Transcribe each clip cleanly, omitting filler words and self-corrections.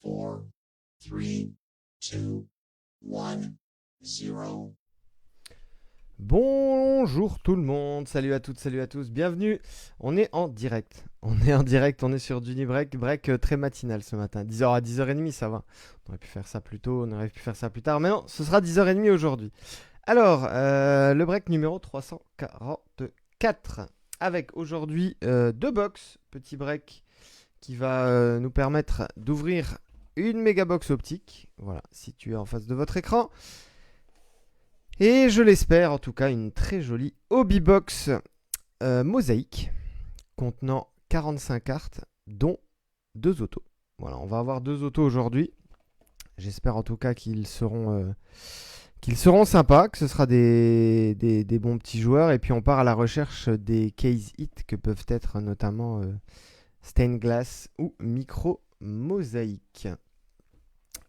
4, 3, 2, 1, 0. Bonjour tout le monde, salut à toutes, salut à tous, bienvenue. On est en direct, on est sur Duni Break, très matinal ce matin, 10h à 10h30, ça va. On aurait pu faire ça plus tôt, on aurait pu faire ça plus tard, mais non, ce sera 10h30 aujourd'hui. Alors, le break numéro 344, avec aujourd'hui deux box, petit break qui va nous permettre d'ouvrir une méga box optique, voilà, située en face de votre écran. Et je l'espère, en tout cas, une très jolie hobby box mosaïque contenant 45 cartes, dont deux autos. Voilà, on va avoir deux autos aujourd'hui. J'espère en tout cas qu'ils seront sympas, que ce sera des bons petits joueurs. Et puis on part à la recherche des case hits que peuvent être notamment Stained Glass ou Micro Mosaïque.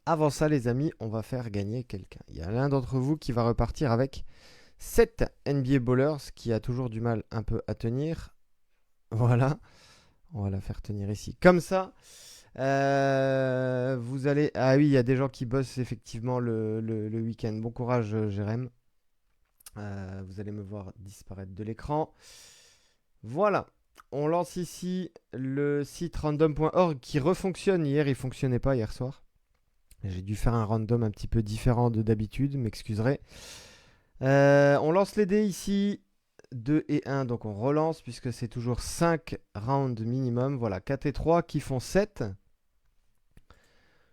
Avant ça, les amis, on va faire gagner quelqu'un. Il y a l'un d'entre vous qui va repartir avec 7 NBA Ballers, qui a toujours du mal un peu à tenir. Voilà. On va la faire tenir ici. Comme ça. Vous allez... Ah oui, il y a des gens qui bossent effectivement le week-end. Bon courage, Jérém. Vous allez me voir disparaître de l'écran. Voilà. On lance ici le site random.org qui refonctionne. Hier, il fonctionnait pas hier soir. J'ai dû faire un random un petit peu différent de d'habitude, m'excuserez. On lance les dés ici, 2 et 1, donc on relance puisque c'est toujours 5 rounds minimum. Voilà, 4 et 3 qui font 7.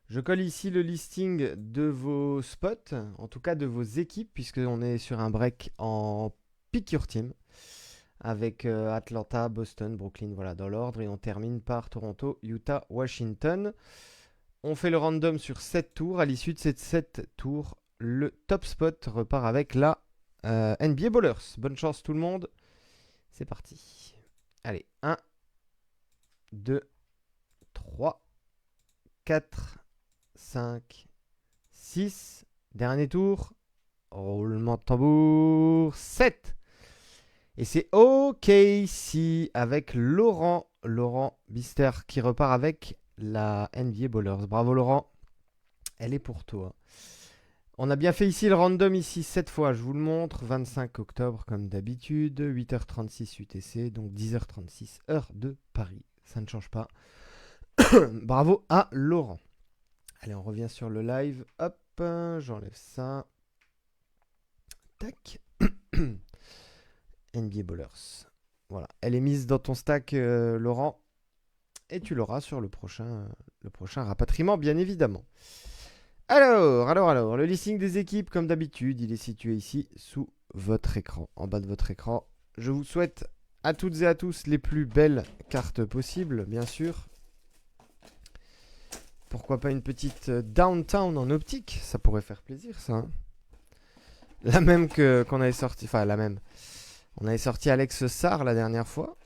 Je colle ici le listing de vos spots, en tout cas de vos équipes, puisqu'on est sur un break en pick your team, avec Atlanta, Boston, Brooklyn, voilà, dans l'ordre, et on termine par Toronto, Utah, Washington. On fait le random sur 7 tours. À l'issue de ces 7 tours, le top spot repart avec la NBA Ballers. Bonne chance tout le monde. C'est parti. Allez, 1, 2, 3, 4, 5, 6. Dernier tour. Roulement de tambour. 7. Et c'est OKC avec Laurent Bister qui repart avec la NBA Ballers. Bravo Laurent. Elle est pour toi. On a bien fait ici le random ici 7 fois, je vous le montre, 25 octobre comme d'habitude, 8h36 UTC, donc 10h36 heure de Paris, ça ne change pas. Bravo à Laurent. Allez, on revient sur le live, hop, j'enlève ça. Tac. NBA Ballers. Voilà, elle est mise dans ton stack Laurent, et tu l'auras sur le prochain rapatriement bien évidemment. Alors, le listing des équipes, comme d'habitude, il est situé ici, sous votre écran, en bas de votre écran. Je vous souhaite à toutes et à tous les plus belles cartes possibles, bien sûr. Pourquoi pas une petite Downtown en optique, ça pourrait faire plaisir, ça. Hein, la même qu'on avait sorti, enfin la même. On avait sorti Alex Sarr la dernière fois.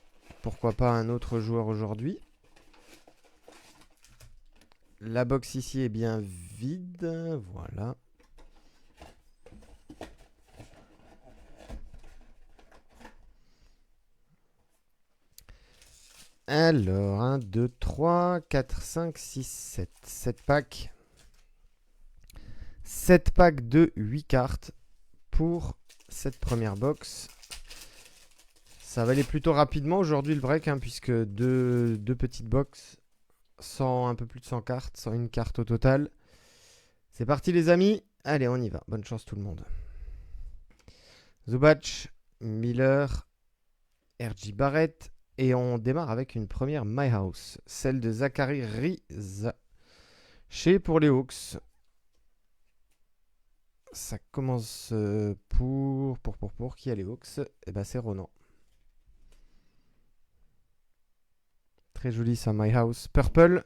Pourquoi pas un autre joueur aujourd'hui. La box ici est bien vide, voilà. Alors, 1, 2, 3, 4, 5, 6, 7. 7 packs. 7 packs de 8 cartes pour cette première box. Ça va aller plutôt rapidement aujourd'hui le break, hein, puisque deux petites box, un peu plus de 100 cartes, 101 cartes au total. C'est parti les amis. Allez, on y va. Bonne chance tout le monde. Zubac, Miller, R.J. Barrett. Et on démarre avec une première My House, celle de Zachary Riza. Chez pour les Hawks. Ça commence pour qui a les Hawks? Eh ben c'est Ronan. Très joli ça, My House. Purple.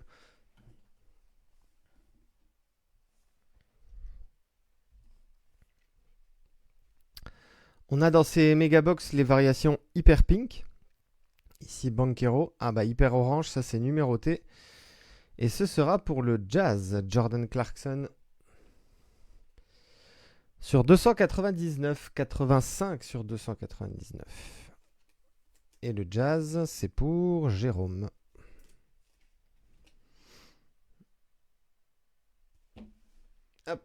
On a dans ces Megabox les variations Hyper Pink. Ici Banquero. Ah bah Hyper Orange, ça c'est numéroté. Et ce sera pour le Jazz. Jordan Clarkson. Sur 299, 85 sur 299. Et le Jazz, c'est pour Jérôme. Hop.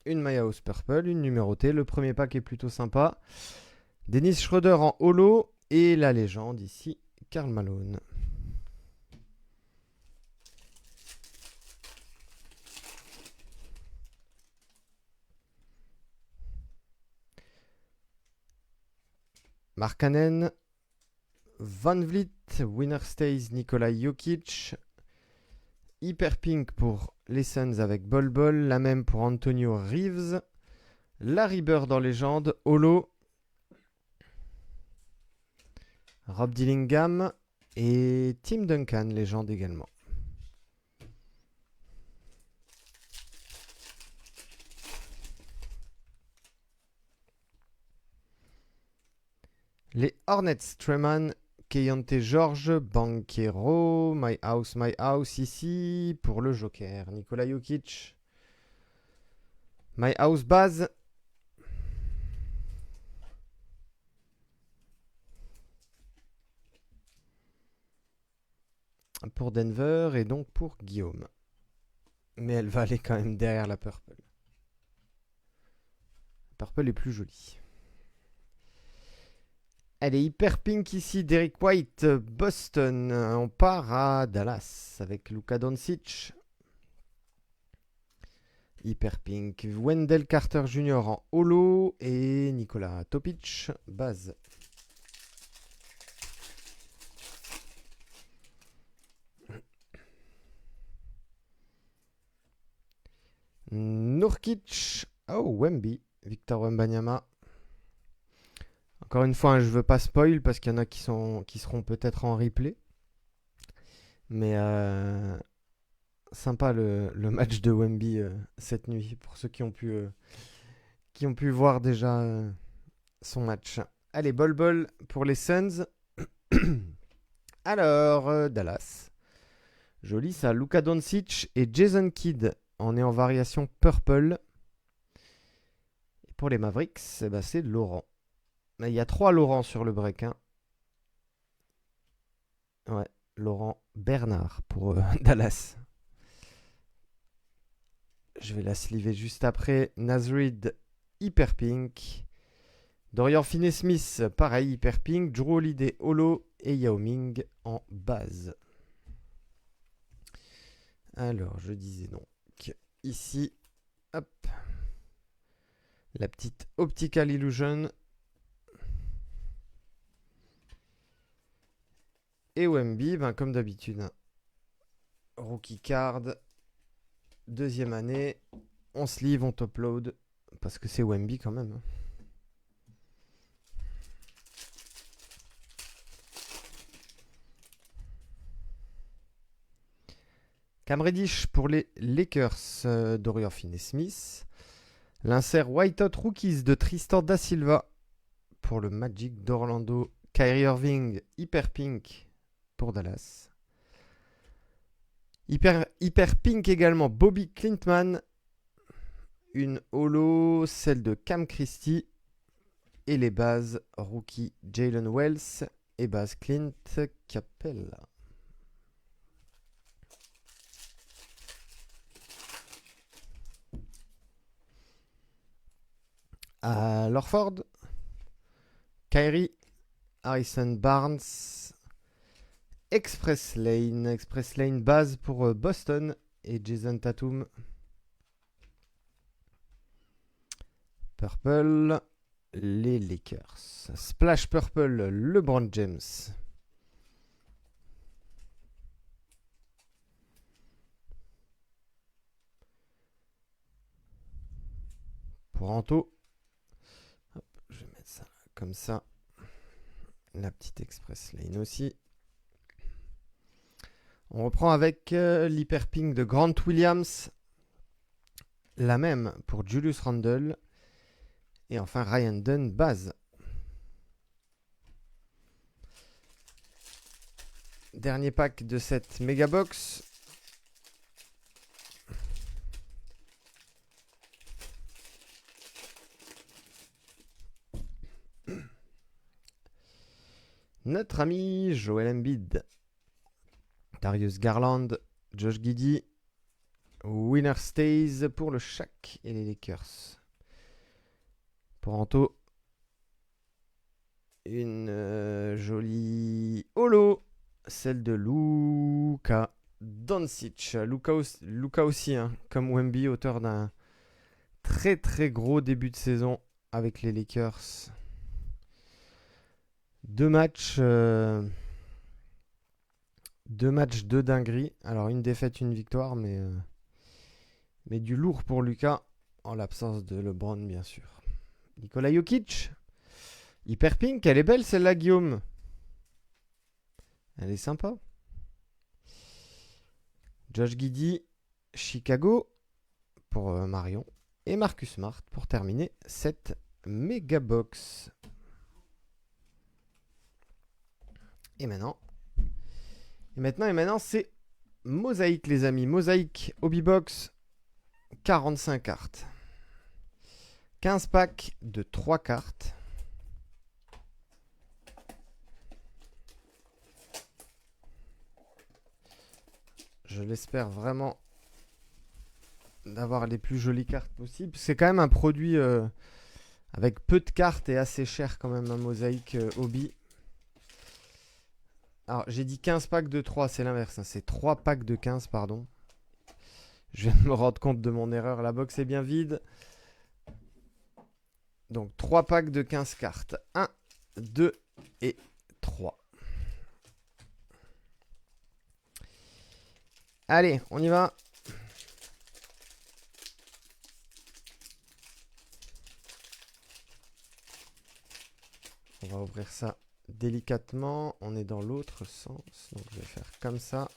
Une My House Purple, une numérotée. Le premier pack est plutôt sympa. Dennis Schroeder en holo. Et la légende ici, Karl Malone. Markkanen, Van Vliet, Winner Stays, Nikola Jokic, Hyper Pink pour les Suns avec Bol Bol, la même pour Antonio Reeves, Larry Bird en légende, holo, Rob Dillingham et Tim Duncan, légende également. Les Hornets, Treman, Keyonte George, Banquero, My House ici pour le Joker. Nikola Jokic, My House base. Pour Denver et donc pour Guillaume. Mais elle va aller quand même derrière la Purple. La Purple est plus jolie. Elle est hyper pink ici, Derrick White, Boston. On part à Dallas avec Luka Doncic. Hyper pink. Wendell Carter Jr. en holo et Nikola Topic, base. Nurkic. Oh, Wemby. Victor Wembanyama. Encore une fois, hein, je veux pas spoil parce qu'il y en a qui seront peut-être en replay. Mais sympa le match de Wemby cette nuit pour ceux qui ont pu voir déjà son match. Allez, bol pour les Suns. Alors, Dallas. Joli ça. Luka Doncic et Jason Kidd. On est en variation purple. Et pour les Mavericks, c'est Laurent. Il y a 3 Laurent sur le break. Hein. Ouais, Laurent Bernard pour Dallas. Je vais la sliver juste après. Nasrid, hyper pink. Dorian Finney-Smith, pareil, hyper pink. Drew Holiday, holo. Et Yao Ming en base. Alors, je disais donc ici, hop, la petite Optical Illusion. Et Wemby, comme d'habitude, rookie card, deuxième année, on sleeve, on topload, parce que c'est Wemby quand même. Cam Reddish pour les Lakers, Dorian Finney-Smith. L'insert White Hot Rookies de Tristan Da Silva pour le Magic d'Orlando. Kyrie Irving, hyper pink pour Dallas. Hyper pink également, Bobby Clintman. Une holo, celle de Cam Christie. Et les bases, rookie Jalen Wells et base Clint Capella. À Lorford, Kyrie, Harrison Barnes, Express Lane base pour Boston et Jason Tatum. Purple, les Lakers. Splash Purple, LeBron James. Pour Anto. Hop, je vais mettre ça comme ça. La petite Express Lane aussi. On reprend avec l'Hyper Pink de Grant Williams. La même pour Julius Randle. Et enfin Ryan Dunn, base. Dernier pack de cette méga box. Notre ami Joel Embiid. Darius Garland, Josh Giddey. Winner stays pour le Shaq et les Lakers. Pour Anto, une jolie holo, celle de Luka Doncic. Luka aussi, hein, comme Wemby, auteur d'un très très gros début de saison avec les Lakers. 2 matchs de dinguerie. Alors une défaite, une victoire, mais du lourd pour Luka, en l'absence de LeBron, bien sûr. Nikola Jokic, Hyper Pink, elle est belle celle-là, Guillaume. Elle est sympa. Josh Giddey, Chicago, pour Marion. Et Marcus Smart, pour terminer cette méga box. Et maintenant, c'est Mosaïque, les amis. Mosaïque, Hobby Box, 45 cartes. 15 packs de 3 cartes. Je l'espère vraiment d'avoir les plus jolies cartes possibles. C'est quand même un produit avec peu de cartes et assez cher quand même, un Mosaïque Hobby. Alors, j'ai dit 15 packs de 3, c'est l'inverse. Hein. C'est 3 packs de 15, pardon. Je viens de me rendre compte de mon erreur. La box est bien vide. Donc, 3 packs de 15 cartes. 1, 2 et 3. Allez, on y va. On va ouvrir ça délicatement. On est dans l'autre sens. Donc, je vais faire comme ça.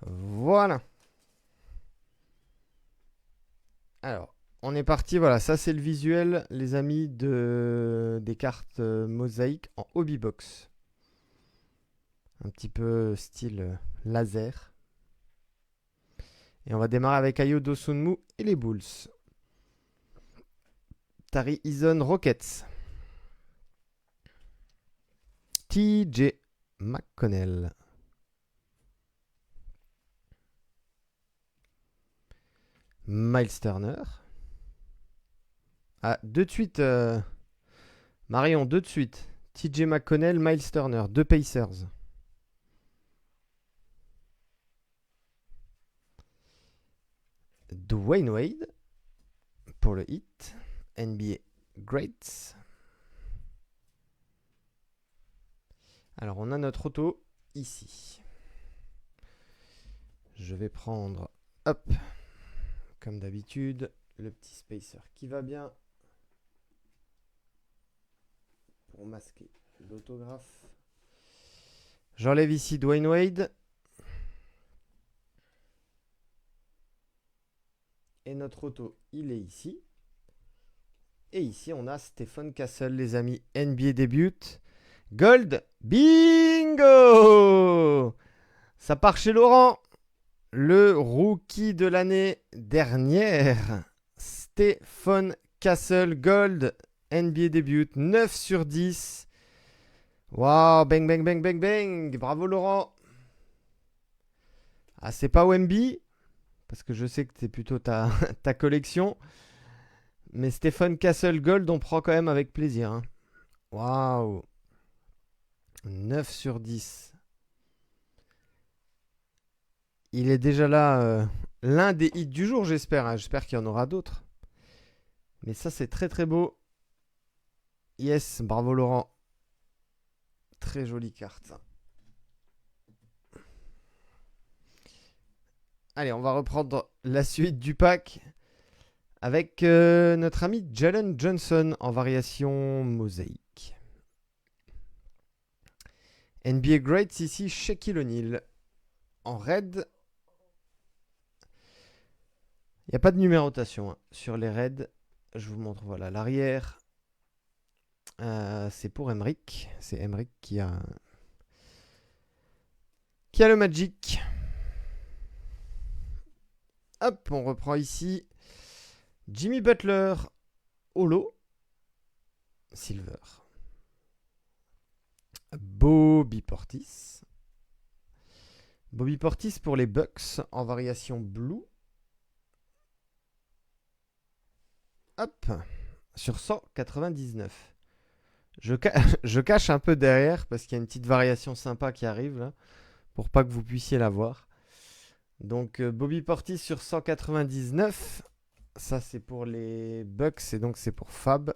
Voilà. Alors, on est parti. Voilà, ça c'est le visuel, les amis, des cartes mosaïques en hobby box. Un petit peu style laser. Et on va démarrer avec Ayo Dosunmu et les Bulls. Tari Eason Rockets. TJ McConnell. Miles Turner. Ah, deux de suite. Marion, deux de suite. TJ McConnell, Miles Turner. Deux Pacers. Dwayne Wade. Pour le Heat. NBA Greats. Alors, on a notre auto ici. Je vais prendre, hop, comme d'habitude, le petit spacer qui va bien pour masquer l'autographe. J'enlève ici Dwayne Wade. Et notre auto, il est ici. Et ici, on a Stephen Castle, les amis. NBA début. Gold. Bingo! Ça part chez Laurent. Le rookie de l'année dernière. Stephen Castle, Gold. NBA début. 9 sur 10. Waouh, bang, bang, bang, bang, bang. Bravo, Laurent. Ah, c'est pas Wemby. Parce que je sais que c'est plutôt ta collection. Mais Stephen Castle Gold, on prend quand même avec plaisir. Hein. Waouh. 9 sur 10. Il est déjà là, l'un des hits du jour, j'espère. Hein. J'espère qu'il y en aura d'autres. Mais ça, c'est très très beau. Yes, bravo Laurent. Très jolie carte. Allez, on va reprendre la suite du pack avec notre ami Jalen Johnson en variation mosaïque. NBA Greats ici, Shaquille O'Neal en red. Il n'y a pas de numérotation hein, sur les reds. Je vous montre, voilà, l'arrière. C'est pour Emric. C'est Emric qui a le Magic. Hop, on reprend ici. Jimmy Butler, Holo, Silver. Bobby Portis. Bobby Portis pour les Bucks en variation blue. Hop, sur 199. Je cache un peu derrière parce qu'il y a une petite variation sympa qui arrive là, pour pas que vous puissiez la voir. Donc Bobby Portis sur 199. Ça c'est pour les Bucks et donc c'est pour Fab.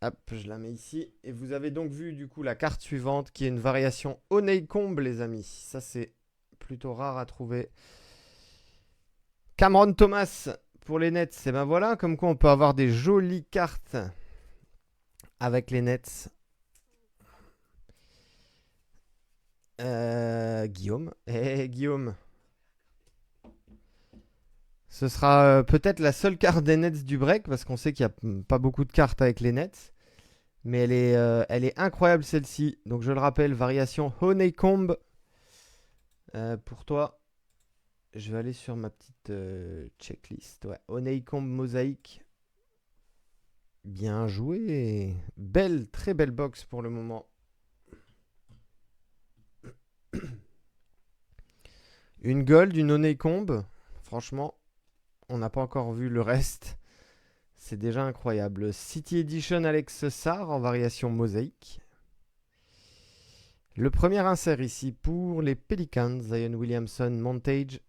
Hop, je la mets ici. Et vous avez donc vu du coup la carte suivante qui est une variation Honeycomb, les amis. Ça, c'est plutôt rare à trouver. Cameron Thomas pour les Nets. Et ben voilà, comme quoi on peut avoir des jolies cartes avec les Nets. Guillaume. Guillaume. Ce sera peut-être la seule carte des Nets du break parce qu'on sait qu'il n'y a pas beaucoup de cartes avec les Nets. Mais elle est incroyable celle-ci. Donc je le rappelle, variation Honeycomb. Pour toi, je vais aller sur ma petite checklist. Ouais, Honeycomb mosaïque. Bien joué. Belle, très belle box pour le moment. Une gold, une Honeycomb. Franchement, on n'a pas encore vu le reste. C'est déjà incroyable. City Edition Alex Sarr en variation mosaïque. Le premier insert ici pour les Pelicans, Zion Williamson, Montage,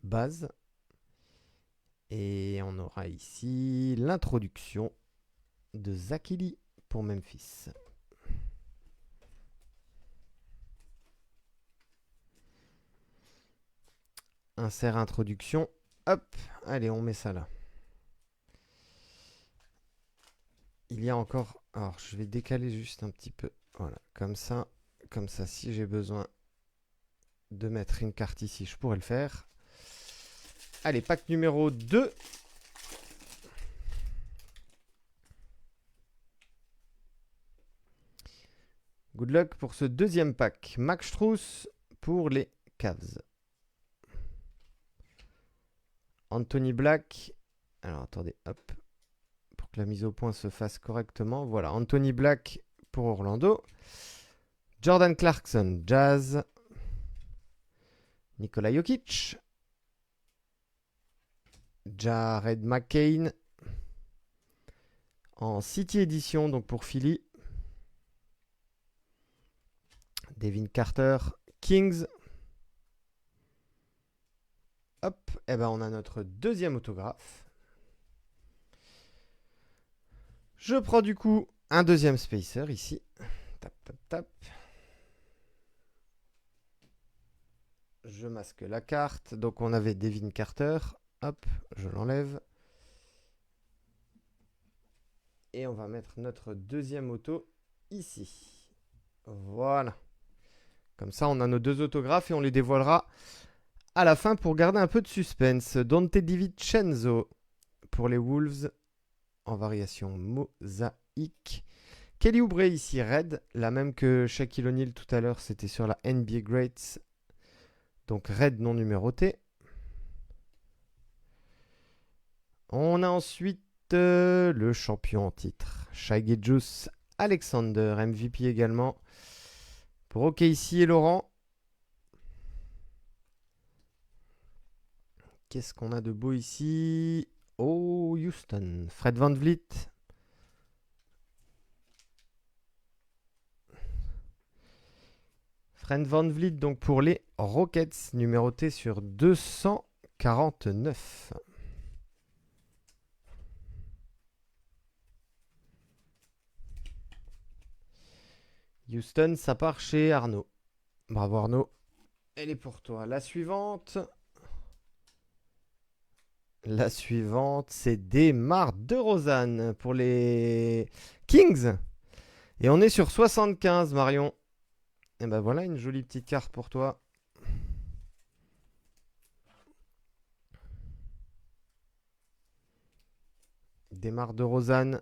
base. Et on aura ici l'introduction de Zakili pour Memphis. Insert introduction. Hop, allez, on met ça là. Il y a encore... Alors, je vais décaler juste un petit peu. Voilà, comme ça. Comme ça, si j'ai besoin de mettre une carte ici, je pourrais le faire. Allez, pack numéro 2. Good luck pour ce deuxième pack. Max Strus pour les Cavs. Anthony Black. Alors, attendez, hop. Pour que la mise au point se fasse correctement. Voilà, Anthony Black pour Orlando. Jordan Clarkson, Jazz. Nikola Jokic. Jared McCain. En City Edition, donc pour Philly. Devin Carter, Kings. Hop, et ben on a notre deuxième autographe. Je prends du coup un deuxième spacer ici. Tap, tap, tap. Je masque la carte. Donc on avait Devin Carter. Hop, je l'enlève. Et on va mettre notre deuxième auto ici. Voilà. Comme ça, on a nos deux autographes et on les dévoilera à la fin pour garder un peu de suspense. Dante DiVincenzo pour les Wolves en variation mosaïque. Kelly Oubre ici, Red, la même que Shaquille O'Neal tout à l'heure, c'était sur la NBA Greats. Donc Red non numéroté. On a ensuite le champion en titre, Shai Gilgeous Alexander, MVP également. Pour OKC et Laurent. Qu'est-ce qu'on a de beau ici? Oh, Houston. Fred VanVleet. Fred VanVleet, donc pour les Rockets, numéroté sur 249. Houston, ça part chez Arnaud. Bravo Arnaud. Elle est pour toi. La suivante. La suivante, c'est DeMar DeRozan pour les Kings. Et on est sur 75, Marion. Et ben voilà, une jolie petite carte pour toi. DeMar DeRozan.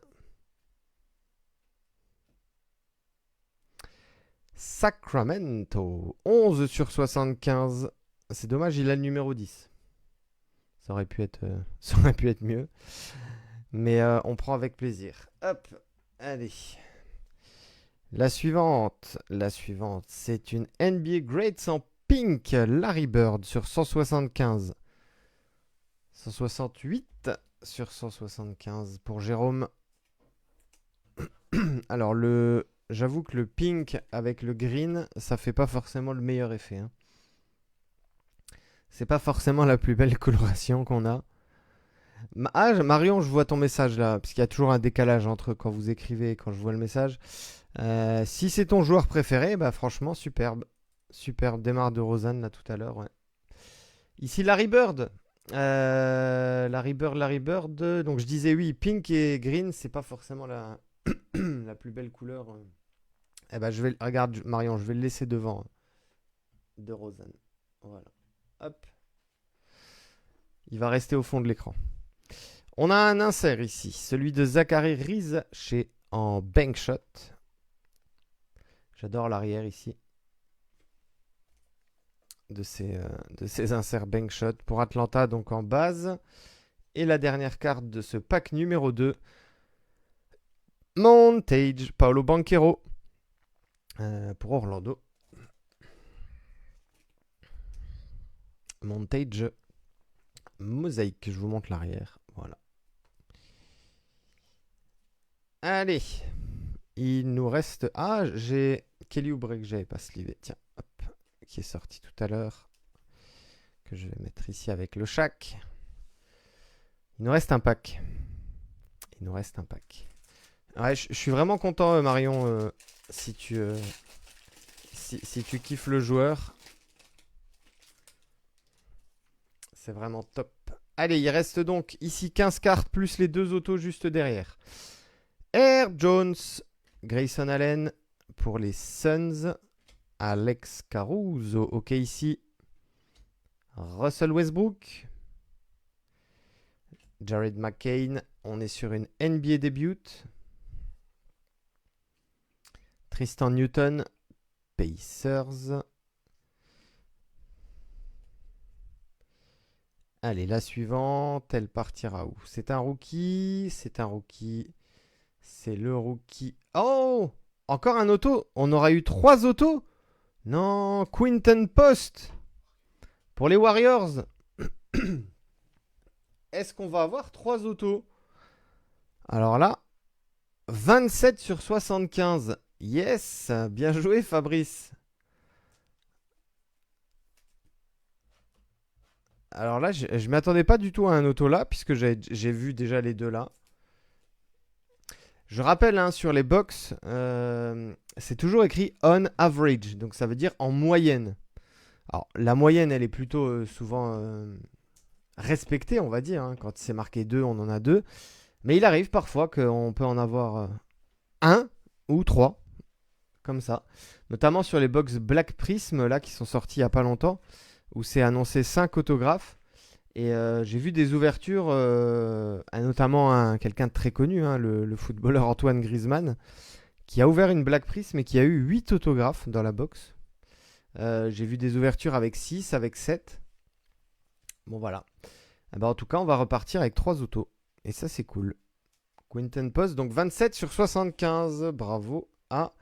Sacramento. 11 sur 75. C'est dommage, il a le numéro 10. Ça aurait pu être, ça aurait pu être mieux. Mais on prend avec plaisir. Hop, allez. La suivante, c'est une NBA Greats en pink, Larry Bird sur 175. 168 sur 175 pour Jérôme. Alors j'avoue que le pink avec le green, ça fait pas forcément le meilleur effet, hein. C'est pas forcément la plus belle coloration qu'on a. Marion, je vois ton message là, parce qu'il y a toujours un décalage entre quand vous écrivez et quand je vois le message. Si c'est ton joueur préféré, bah franchement, superbe. Superbe. Démarre de Rosanne là tout à l'heure. Ouais. Ici, Larry Bird. Larry Bird. Donc je disais oui, pink et green, c'est pas forcément la, la plus belle couleur. Eh ben, regarde, Marion, je vais le laisser devant de Rosanne. Voilà. Hop. Il va rester au fond de l'écran. On a un insert ici, celui de Zachary Riz en bank shot. J'adore l'arrière ici de ces inserts bank shot pour Atlanta, donc en base. Et la dernière carte de ce pack numéro 2, Montage, Paolo Banchero pour Orlando. Montage, mosaïque, je vous montre l'arrière. Voilà. Allez, il nous reste... Ah, j'ai Kelly Oubre que j'avais pas slivé. Tiens, hop, qui est sorti tout à l'heure. Que je vais mettre ici avec le Shaq. Il nous reste un pack. Ouais, je suis vraiment content, Marion, si tu kiffes le joueur. C'est vraiment top. Allez, il reste donc ici 15 cartes plus les 2 autos juste derrière. Air Jones, Grayson Allen pour les Suns. Alex Caruso, ok ici. Russell Westbrook. Jared McCain, on est sur une NBA debut. Tristan Newton, Pacers. Allez, la suivante, elle partira où? C'est un rookie. C'est le rookie. Oh! Encore un auto? On aura eu 3 autos? Non, Quinton Post pour les Warriors. Est-ce qu'on va avoir 3 autos? Alors là, 27 sur 75. Yes, bien joué Fabrice. Alors là, je m'attendais pas du tout à un auto là, puisque j'ai vu déjà les 2 là. Je rappelle, hein, sur les box, c'est toujours écrit on average, donc ça veut dire en moyenne. Alors la moyenne, elle est plutôt souvent respectée, on va dire, hein. Quand c'est marqué 2, on en a 2. Mais il arrive parfois qu'on peut en avoir 1 ou 3, comme ça. Notamment sur les box Black Prism, là, qui sont sortis il n'y a pas longtemps, où c'est annoncé 5 autographes. Et j'ai vu des ouvertures, notamment quelqu'un de très connu, hein, le footballeur Antoine Griezmann, qui a ouvert une Black Prism et qui a eu 8 autographes dans la box. J'ai vu des ouvertures avec 6, avec 7. Bon, voilà. Eh ben, en tout cas, on va repartir avec 3 autos. Et ça, c'est cool. Quinton Post, donc 27 sur 75. Bravo à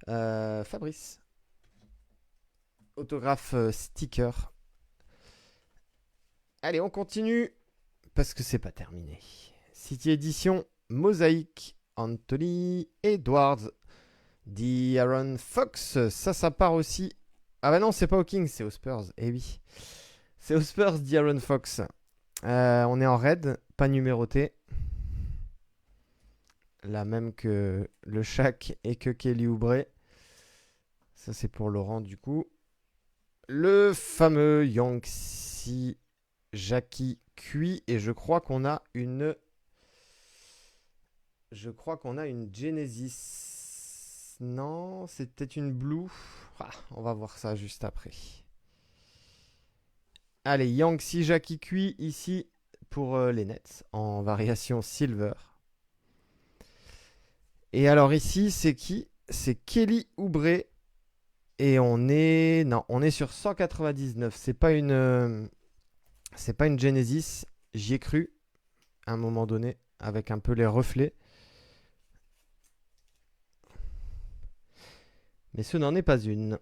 Fabrice. Autographe sticker. Allez, on continue parce que c'est pas terminé. City Edition, Mosaïque, Anthony Edwards, De'Aaron Fox. Ça part aussi. Ah bah non, c'est pas aux Kings, c'est aux Spurs. Eh oui. C'est aux Spurs, De'Aaron Fox. On est en red, pas numéroté. La même que le Shaq et que Kelly Oubre. Ça, c'est pour Laurent, du coup. Le fameux Yangtze Jackie Cui. Et je crois qu'on a une... Genesis. Non, c'est peut-être une Blue. Ah, on va voir ça juste après. Allez, Yangtze Jackie Cui ici pour les Nets en variation Silver. Et alors ici, c'est qui? C'est Kelly Oubre. Et on est sur 199. C'est pas une Genesis. J'y ai cru à un moment donné avec un peu les reflets. Mais ce n'en est pas une.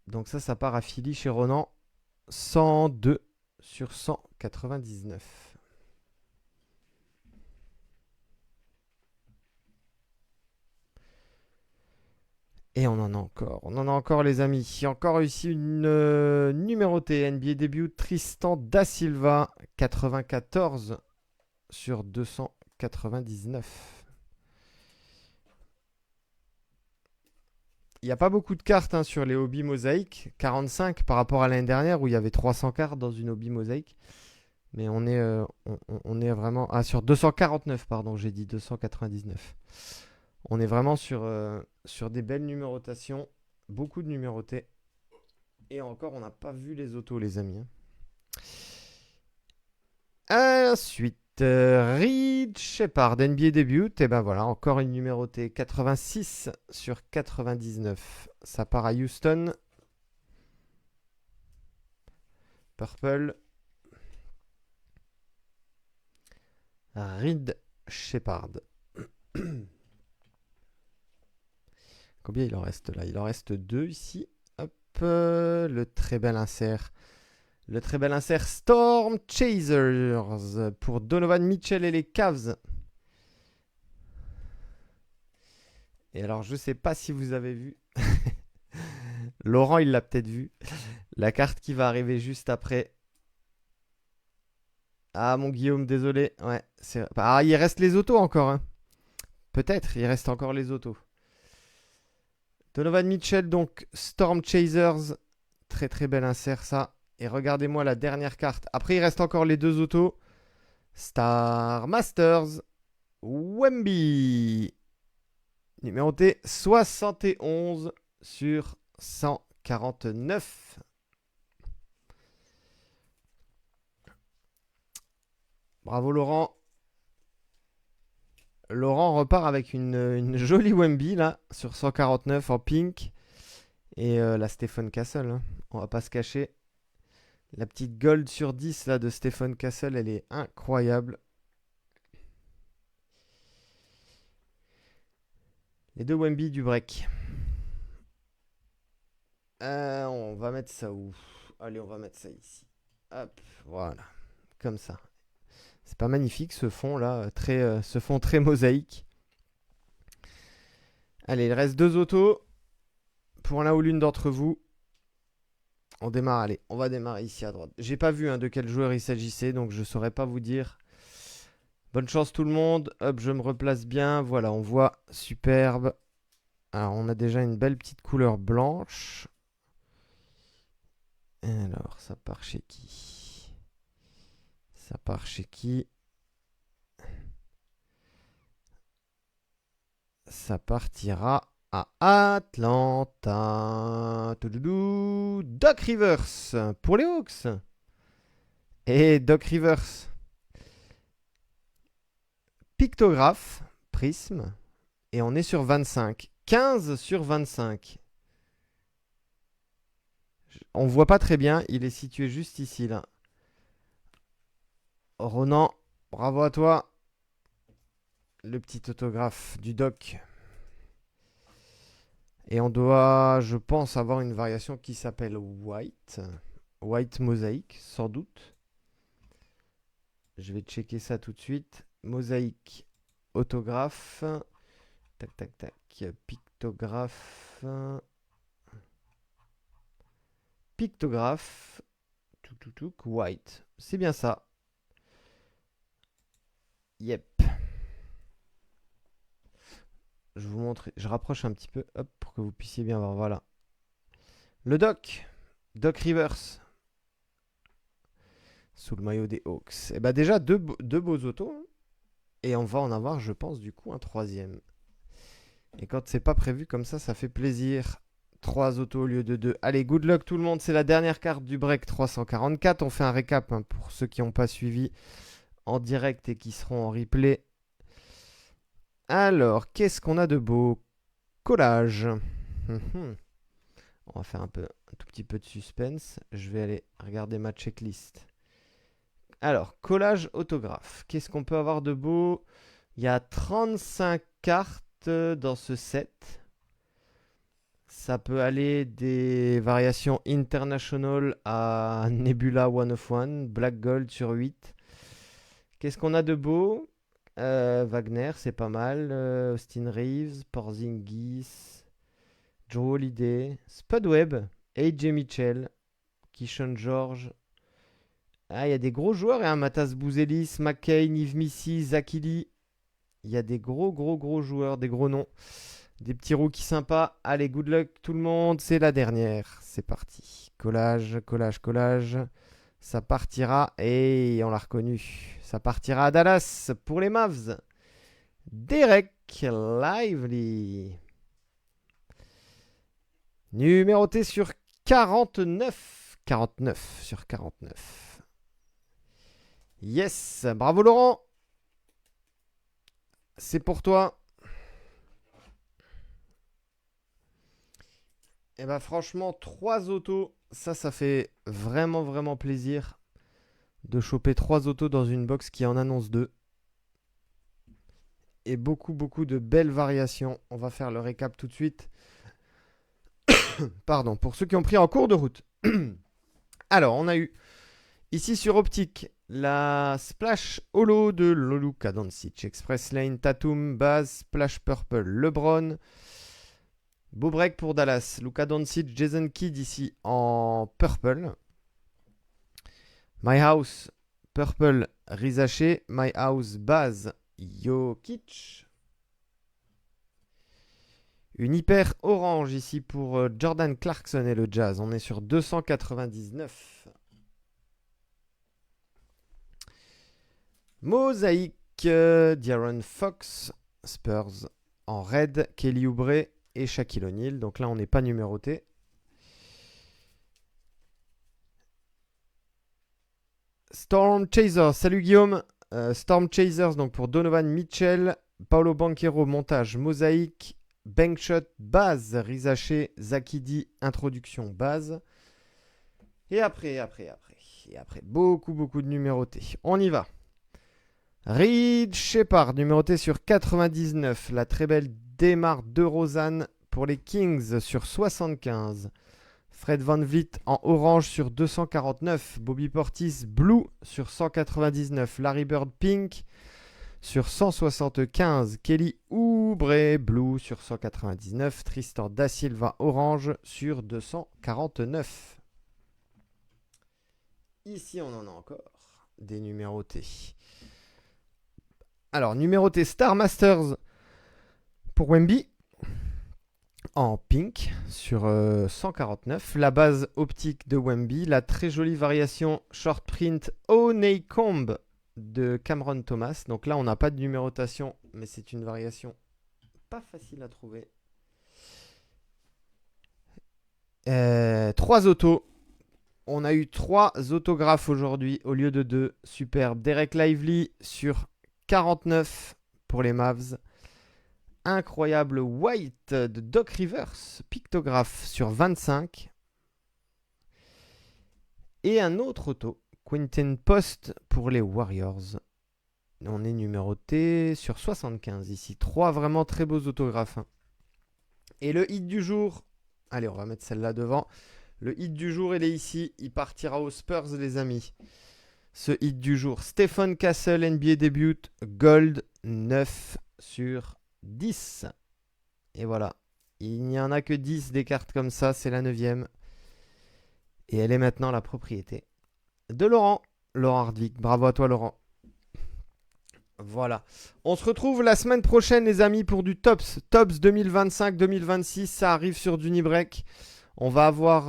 Donc ça part à Philly chez Ronan. 102 sur 199. Et on en a encore. On en a encore, les amis. Il y a encore ici une numérotée NBA début Tristan Da Silva. 94 sur 299. Il n'y a pas beaucoup de cartes hein, sur les hobbies mosaïques. 45 par rapport à l'année dernière où il y avait 300 cartes dans une hobby mosaïque. Mais on est vraiment... Ah, sur 249, pardon, j'ai dit 299. On est vraiment sur des belles numérotations. Beaucoup de numérotés. Et encore, on n'a pas vu les autos, les amis. Ensuite, Reed Shepard, NBA début. Et ben voilà, encore une numérotée. 86 sur 99. Ça part à Houston. Purple. Reed Shepard. Combien il en reste là? Il en reste 2 ici. Hop, le très bel insert. Le très bel insert Storm Chasers pour Donovan Mitchell et les Cavs. Et alors, je sais pas si vous avez vu. Laurent, il l'a peut-être vu. La carte qui va arriver juste après. Ah, mon Guillaume, désolé. Ouais, ah, il reste les autos encore. Hein. Peut-être, il reste encore les autos. Donovan Mitchell, donc Storm Chasers. Très très bel insert ça. Et regardez-moi la dernière carte. Après, il reste encore les 2 autos. Star Masters. Wemby. Numéroté 71 sur 149. Bravo Laurent. Laurent repart avec une jolie Wemby là sur 149 en pink. Et la Stephen Castle. Hein. On va pas se cacher. La petite gold sur 10 là de Stephen Castle, elle est incroyable. Les 2 Wemby du break. On va mettre ça où? Allez, on va mettre ça ici. Hop, voilà. Comme ça. C'est pas magnifique ce fond là, ce fond très mosaïque. Allez, il reste 2 autos. Pour l'un ou l'une d'entre vous. On démarre, allez, on va démarrer ici à droite. J'ai pas vu hein, de quel joueur il s'agissait, donc je saurais pas vous dire. Bonne chance tout le monde. Hop, je me replace bien. Voilà, on voit superbe. Alors, on a déjà une belle petite couleur blanche. Alors, ça part chez qui? Ça part chez qui? Ça partira à Atlanta. Doc Rivers pour les Hawks. Et Doc Rivers. Pictographe, prisme. Et on est sur 25. 15 sur 25. On voit pas très bien. Il est situé juste ici, là. Ronan, bravo à toi. Le petit autographe du doc. Et on doit, je pense, avoir une variation qui s'appelle White. White Mosaïque, sans doute. Je vais checker ça tout de suite. Mosaïque, autographe. Tac, tac, tac. Pictographe. Pictographe. White. C'est bien ça. Yep. Je vous montre. Je rapproche un petit peu. Hop, pour que vous puissiez bien voir. Voilà. Le Doc. Doc Rivers. Sous le maillot des Hawks. Et bah déjà, deux beaux autos. Hein. Et on va en avoir, je pense, du coup, un troisième. Et quand c'est pas prévu comme ça fait plaisir. 3 autos au lieu de 2. Allez, good luck tout le monde. C'est la dernière carte du break 344. On fait un récap hein, pour ceux qui n'ont pas suivi en direct et qui seront en replay. Alors, qu'est-ce qu'on a de beau? Collage. On va faire un tout petit peu de suspense. Je vais aller regarder ma checklist Alors, collage autographe. Qu'est-ce qu'on peut avoir de beau? Il y a 35 cartes dans ce set. Ça peut aller des variations international à Nebula One of One, Black Gold sur 8. Qu'est-ce qu'on a de beau? Wagner, c'est pas mal. Austin Reeves, Porzingis, Joe Holiday, Spud Webb, AJ Mitchell, Kishon George. Ah, il y a des gros joueurs, hein. Matas Bouzelis, McCain, Yves Missy, Zakili. Il y a des gros joueurs, des gros noms. Des petits rookies sympas. Allez, good luck tout le monde. C'est la dernière. C'est parti. Collage. Ça partira. Et on l'a reconnu. Ça partira à Dallas pour les Mavs. Derek Lively. Numéroté sur 49. 49 sur 49. Yes. Bravo Laurent. C'est pour toi. Et bah franchement, 3 autos, ça fait vraiment plaisir de choper 3 autos dans une box qui en annonce 2. Et beaucoup de belles variations. On va faire le récap tout de suite. Pardon, pour ceux qui ont pris en cours de route. Alors, on a eu ici sur Optique la Splash Holo de Luka Doncic, Express Lane, Tatum, Baz, Splash Purple, LeBron. Beau break pour Dallas. Luka Doncic, Jason Kidd ici en purple. My House, purple, Rizaché. My House, Baz, Jokic. Une hyper orange ici pour Jordan Clarkson et le Jazz. On est sur 299. Mosaïque, De'Aaron Fox, Spurs en red, Kelly Oubre et Shaquille O'Neal. Donc là, on n'est pas numéroté. Storm Chasers, salut Guillaume. Storm Chasers, donc pour Donovan Mitchell, Paolo Banchero, montage, Mosaïque, Bankshot, base, Rizaché, Zakidi, introduction, base. Et après, beaucoup de numérotés. On y va. Reed Shepard, numéroté sur 99. La très belle Demar DeRozan pour les Kings sur 75. Fred VanVleet en orange sur 249. Bobby Portis blue sur 199. Larry Bird pink sur 175. Kelly Oubre blue sur 199. Tristan Da Silva orange sur 249. Ici, on en a encore des numérotés. Alors, numéroté Star Masters pour Wemby en pink sur 149. La base optique de Wemby. La très jolie variation short print Oneycomb de Cameron Thomas. Donc là, on n'a pas de numérotation, mais c'est une variation pas facile à trouver. 3 autos. On a eu 3 autographes aujourd'hui au lieu de 2. Superbe. Derek Lively sur 49 pour les Mavs. Incroyable White de Doc Rivers, pictographe sur 25. Et un autre auto, Quentin Post pour les Warriors. On est numéroté sur 75 ici. 3 vraiment très beaux autographes. Et le hit du jour, allez, on va mettre celle-là devant. Le hit du jour, il est ici. Il partira aux Spurs, les amis. Ce hit du jour, Stephen Castle, NBA debut, Gold 9 sur 10. Et voilà. Il n'y en a que 10 des cartes comme ça. C'est la 9e. Et elle est maintenant la propriété de Laurent Hardwick. Bravo à toi, Laurent. Voilà. On se retrouve la semaine prochaine, les amis, pour du Tops. Tops 2025-2026. Ça arrive sur Dunibreak. On va avoir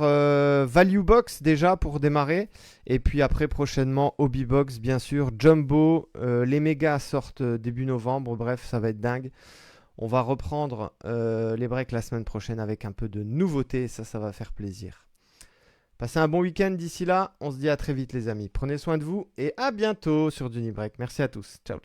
Value Box déjà pour démarrer. Et puis après, prochainement, Hobby Box, bien sûr. Jumbo. Les mégas sortent début novembre. Bref, ça va être dingue. On va reprendre les breaks la semaine prochaine avec un peu de nouveautés. Ça va faire plaisir. Passez un bon week-end d'ici là. On se dit à très vite, les amis. Prenez soin de vous et à bientôt sur Dunibreak. Merci à tous. Ciao.